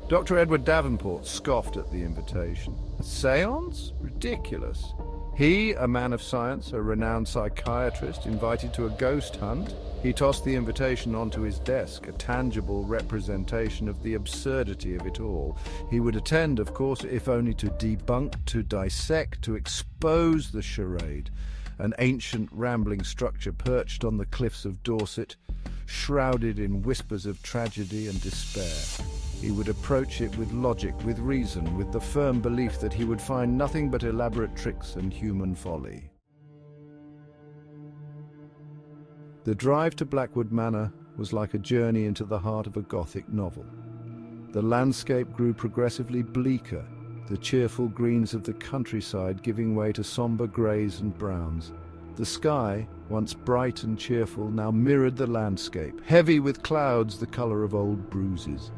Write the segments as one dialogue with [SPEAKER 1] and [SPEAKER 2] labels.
[SPEAKER 1] Dr. Edward Davenport scoffed at the invitation. A seance? Ridiculous. He, a man of science, a renowned psychiatrist, invited to a ghost hunt? He tossed the invitation onto his desk, a tangible representation of the absurdity of it all. He would attend, of course, if only to debunk, to dissect, to expose the charade. An ancient, rambling structure perched on the cliffs of Dorset, shrouded in whispers of tragedy and despair. He would approach it with logic, with reason, with the firm belief that he would find nothing but elaborate tricks and human folly. The drive to Blackwood Manor was like a journey into the heart of a Gothic novel. The landscape grew progressively bleaker, the cheerful greens of the countryside giving way to sombre greys and browns. The sky, once bright and cheerful, now mirrored the landscape, heavy with clouds the colour of old bruises.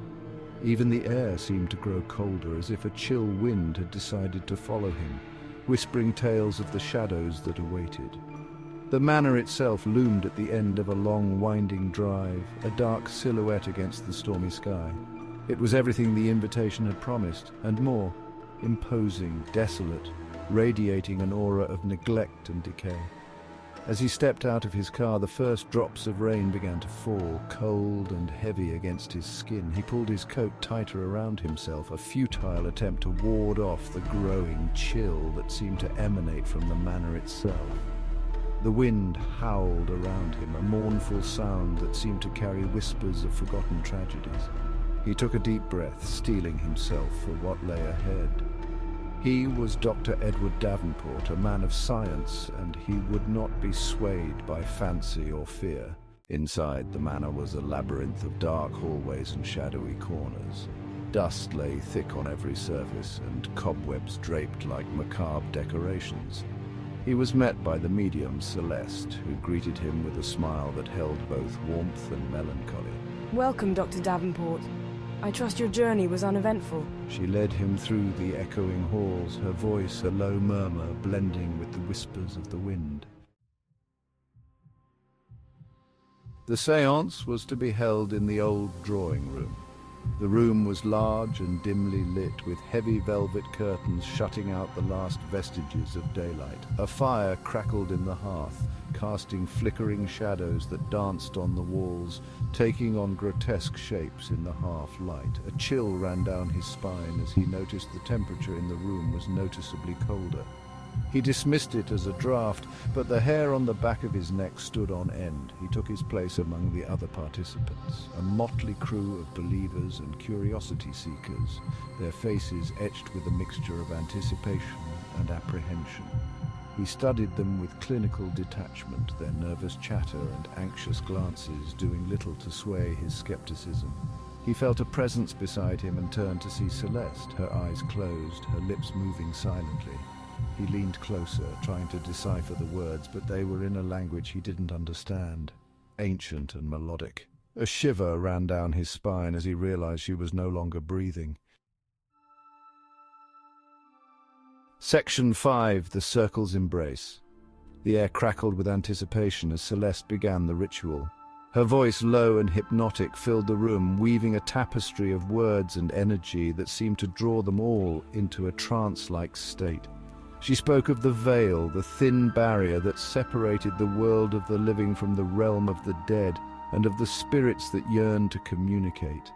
[SPEAKER 1] Even the air seemed to grow colder, as if a chill wind had decided to follow him, whispering tales of the shadows that awaited. The manor itself loomed at the end of a long, winding drive, a dark silhouette against the stormy sky. It was everything the invitation had promised, and more. Imposing, desolate, radiating an aura of neglect and decay. As he stepped out of his car, the first drops of rain began to fall, cold and heavy against his skin. He pulled his coat tighter around himself, a futile attempt to ward off the growing chill that seemed to emanate from the manor itself. The wind howled around him, a mournful sound that seemed to carry whispers of forgotten tragedies. He took a deep breath, steeling himself for what lay ahead. He was Dr. Edward Davenport, a man of science, and he would not be swayed by fancy or fear. Inside the manor was a labyrinth of dark hallways and shadowy corners. Dust lay thick on every surface, and cobwebs draped like macabre decorations. He was met by the medium, Celeste, who greeted him with a smile that held both warmth and melancholy.
[SPEAKER 2] Welcome, Dr. Davenport. I trust your journey was uneventful.
[SPEAKER 1] She led him through the echoing halls, her voice a low murmur blending with the whispers of the wind. The séance was to be held in the old drawing room. The room was large and dimly lit, with heavy velvet curtains shutting out the last vestiges of daylight. A fire crackled in the hearth, casting flickering shadows that danced on the walls, taking on grotesque shapes in the half-light. A chill ran down his spine as he noticed the temperature in the room was noticeably colder. He dismissed it as a draught, but the hair on the back of his neck stood on end. He took his place among the other participants, a motley crew of believers and curiosity seekers, their faces etched with a mixture of anticipation and apprehension. He studied them with clinical detachment, their nervous chatter and anxious glances doing little to sway his skepticism. He felt a presence beside him and turned to see Celeste, her eyes closed, her lips moving silently. He leaned closer, trying to decipher the words, but they were in a language he didn't understand, ancient and melodic. A shiver ran down his spine as he realized she was no longer breathing. Section 5, The Circle's Embrace. The air crackled with anticipation as Celeste began the ritual. Her voice, low and hypnotic, filled the room, weaving a tapestry of words and energy that seemed to draw them all into a trance-like state. She spoke of the veil, the thin barrier that separated the world of the living from the realm of the dead, and of the spirits that yearned to communicate.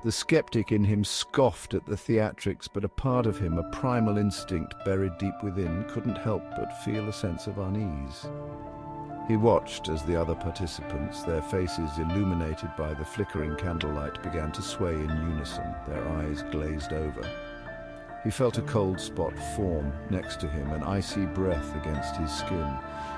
[SPEAKER 1] The skeptic in him scoffed at the theatrics, but a part of him, a primal instinct buried deep within, couldn't help but feel a sense of unease. He watched as the other participants, their faces illuminated by the flickering candlelight, began to sway in unison, their eyes glazed over. He felt a cold spot form next to him, an icy breath against his skin.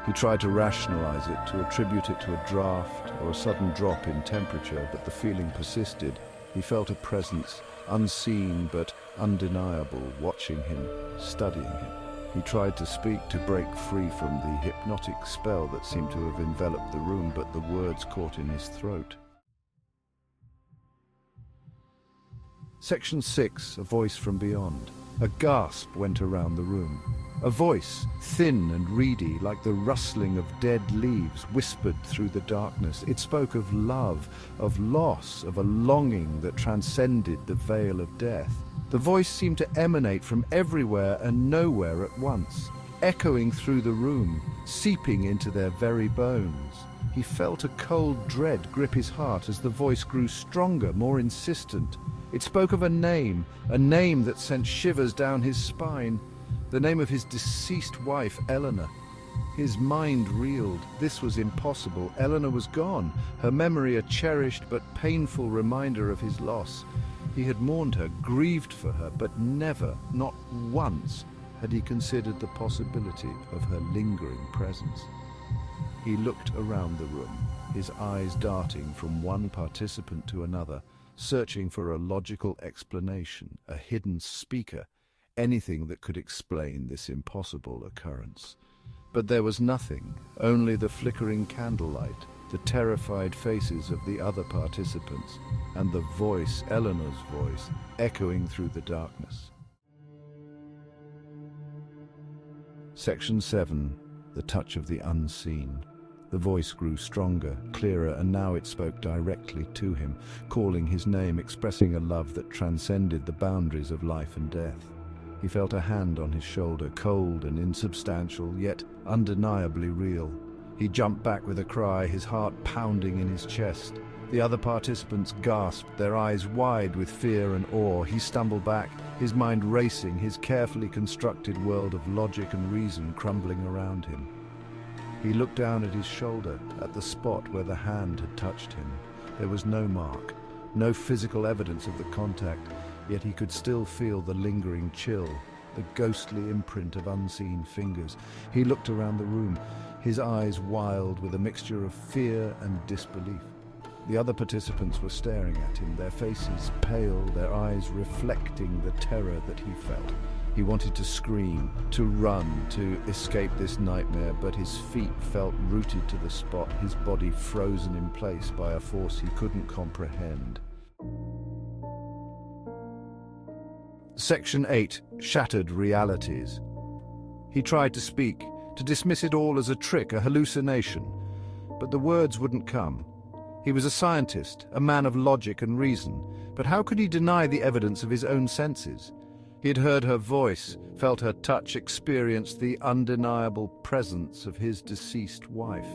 [SPEAKER 1] He tried to rationalize it, to attribute it to a draft or a sudden drop in temperature, but the feeling persisted. He felt a presence, unseen but undeniable, watching him, studying him. He tried to speak, to break free from the hypnotic spell that seemed to have enveloped the room, but the words caught in his throat. Section 6, A Voice from Beyond. A gasp went around the room. A voice, thin and reedy, like the rustling of dead leaves, whispered through the darkness. It spoke of love, of loss, of a longing that transcended the veil of death. The voice seemed to emanate from everywhere and nowhere at once, echoing through the room, seeping into their very bones. He felt a cold dread grip his heart as the voice grew stronger, more insistent. It spoke of a name that sent shivers down his spine, the name of his deceased wife, Eleanor. His mind reeled. This was impossible. Eleanor was gone, her memory a cherished but painful reminder of his loss. He had mourned her, grieved for her, but never, not once, had he considered the possibility of her lingering presence. He looked around the room, his eyes darting from one participant to another, searching for a logical explanation, a hidden speaker, anything that could explain this impossible occurrence. But there was nothing, only the flickering candlelight, the terrified faces of the other participants, and the voice, Eleanor's voice, echoing through the darkness. Section 7. The Touch of the Unseen. The voice grew stronger, clearer, and now it spoke directly to him, calling his name, expressing a love that transcended the boundaries of life and death. He felt a hand on his shoulder, cold and insubstantial, yet undeniably real. He jumped back with a cry, his heart pounding in his chest. The other participants gasped, their eyes wide with fear and awe. He stumbled back, his mind racing, his carefully constructed world of logic and reason crumbling around him. He looked down at his shoulder, at the spot where the hand had touched him. There was no mark, no physical evidence of the contact, yet he could still feel the lingering chill, the ghostly imprint of unseen fingers. He looked around the room, his eyes wild with a mixture of fear and disbelief. The other participants were staring at him, their faces pale, their eyes reflecting the terror that he felt. He wanted to scream, to run, to escape this nightmare, but his feet felt rooted to the spot, his body frozen in place by a force he couldn't comprehend. Section 8. Shattered Realities. He tried to speak, to dismiss it all as a trick, a hallucination, but the words wouldn't come. He was a scientist, a man of logic and reason, but how could he deny the evidence of his own senses? He had heard her voice, felt her touch, experienced the undeniable presence of his deceased wife.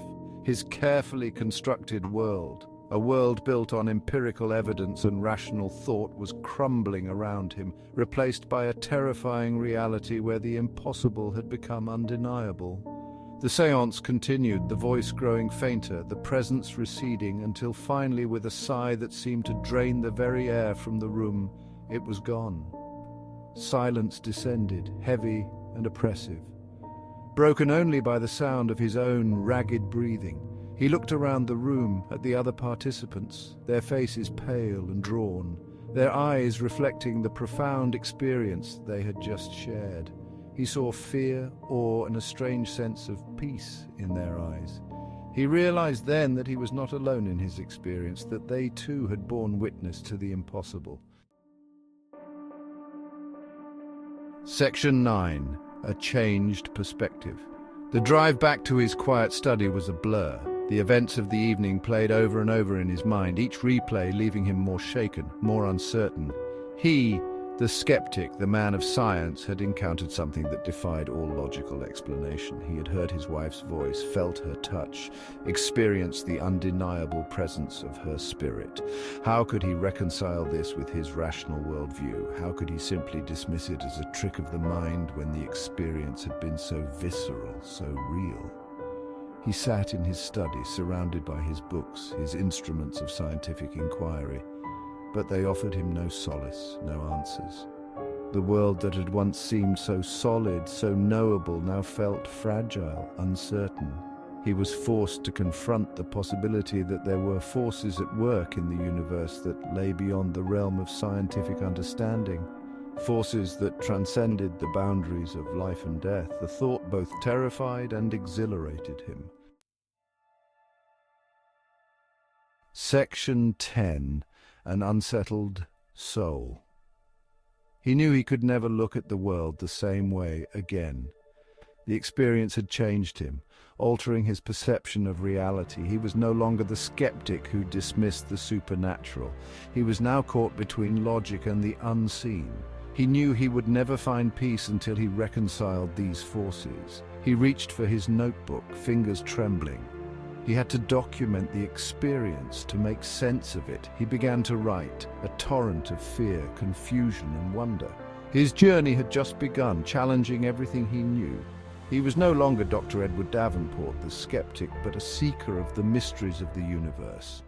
[SPEAKER 1] His carefully constructed world, a world built on empirical evidence and rational thought, was crumbling around him, replaced by a terrifying reality where the impossible had become undeniable. The séance continued, the voice growing fainter, the presence receding, until finally, with a sigh that seemed to drain the very air from the room, it was gone. Silence descended, heavy and oppressive, broken only by the sound of his own ragged breathing. He looked around the room at the other participants, their faces pale and drawn, their eyes reflecting the profound experience they had just shared. He saw fear, awe, and a strange sense of peace in their eyes. He realized then that he was not alone in his experience, that they too had borne witness to the impossible. Section 9. A Changed Perspective. The drive back to his quiet study was a blur. The events of the evening played over and over in his mind, each replay leaving him more shaken, more uncertain. He, the skeptic, the man of science, had encountered something that defied all logical explanation. He had heard his wife's voice, felt her touch, experienced the undeniable presence of her spirit. How could he reconcile this with his rational worldview? How could he simply dismiss it as a trick of the mind when the experience had been so visceral, so real? He sat in his study, surrounded by his books, his instruments of scientific inquiry. But they offered him no solace, no answers. The world that had once seemed so solid, so knowable, now felt fragile, uncertain. He was forced to confront the possibility that there were forces at work in the universe that lay beyond the realm of scientific understanding, forces that transcended the boundaries of life and death. The thought both terrified and exhilarated him. Section 10. An Unsettled Soul. He knew he could never look at the world the same way again. The experience had changed him, altering his perception of reality. He was no longer the skeptic who dismissed the supernatural. He was now caught between logic and the unseen. He knew he would never find peace until he reconciled these forces. He reached for his notebook, fingers trembling. He had to document the experience, to make sense of it. He began to write, a torrent of fear, confusion, and wonder. His journey had just begun, challenging everything he knew. He was no longer Dr. Edward Davenport, the skeptic, but a seeker of the mysteries of the universe.